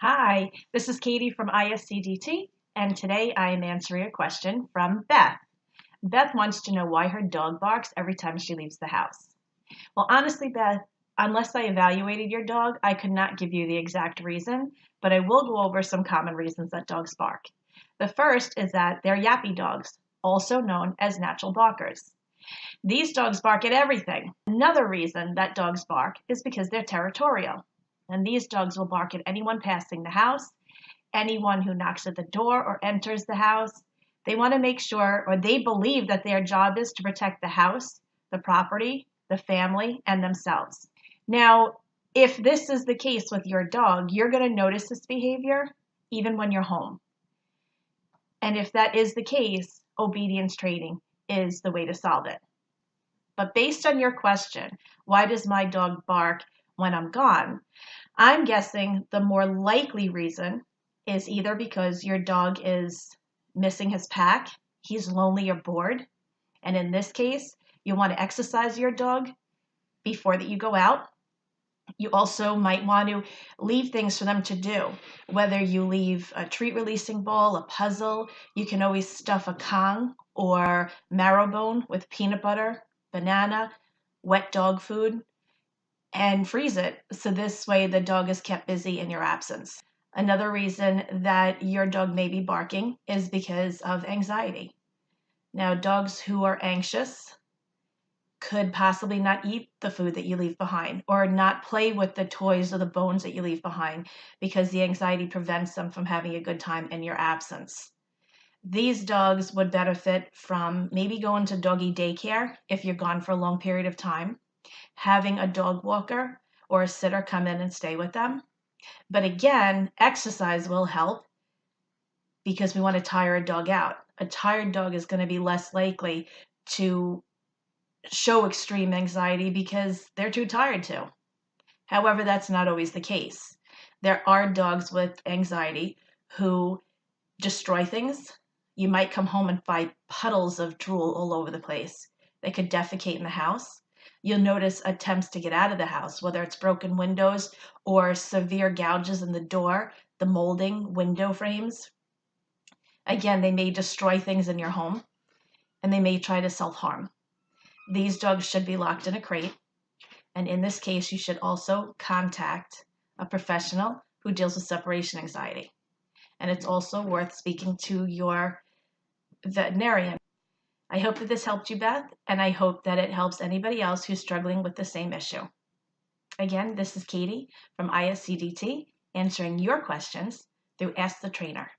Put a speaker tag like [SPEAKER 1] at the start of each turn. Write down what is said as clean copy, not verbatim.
[SPEAKER 1] Hi, this is Katie from ISCDT, and today I am answering a question from Beth. Beth wants to know why her dog barks every time she leaves the house. Well, honestly, Beth, unless I evaluated your dog, I could not give you the exact reason, but I will go over some common reasons that dogs bark. The first is that they're yappy dogs, also known as natural barkers. These dogs bark at everything. Another reason that dogs bark is because they're territorial. And these dogs will bark at anyone passing the house, anyone who knocks at the door or enters the house. They want to make sure, or they believe that their job is to protect the house, the property, the family, and themselves. Now, if this is the case with your dog, you're going to notice this behavior even when you're home. And if that is the case, obedience training is the way to solve it. But based on your question, why does my dog bark when I'm gone? I'm guessing the more likely reason is either because your dog is missing his pack, he's lonely or bored, and in this case, you want to exercise your dog before that you go out. You also might want to leave things for them to do, whether you leave a treat releasing ball, a puzzle. You can always stuff a Kong or marrowbone with peanut butter, banana, wet dog food, and freeze it so this way the dog is kept busy in your absence. Another reason that your dog may be barking is because of anxiety. Now, dogs who are anxious could possibly not eat the food that you leave behind or not play with the toys or the bones that you leave behind because the anxiety prevents them from having a good time in your absence. These dogs would benefit from maybe going to doggy daycare if you're gone for a long period of time, having a dog walker or a sitter come in and stay with them. But again, exercise will help because we want to tire a dog out. A tired dog is going to be less likely to show extreme anxiety because they're too tired to. However, that's not always the case. There are dogs with anxiety who destroy things. You might come home and find puddles of drool all over the place. They could defecate in the house. You'll notice attempts to get out of the house, whether it's broken windows or severe gouges in the door, the molding, window frames. Again, they may destroy things in your home and they may try to self-harm. These dogs should be locked in a crate. And in this case, you should also contact a professional who deals with separation anxiety. And it's also worth speaking to your veterinarian. I hope that this helped you, Beth, and I hope that it helps anybody else who's struggling with the same issue. Again, this is Katie from ISCDT answering your questions through Ask the Trainer.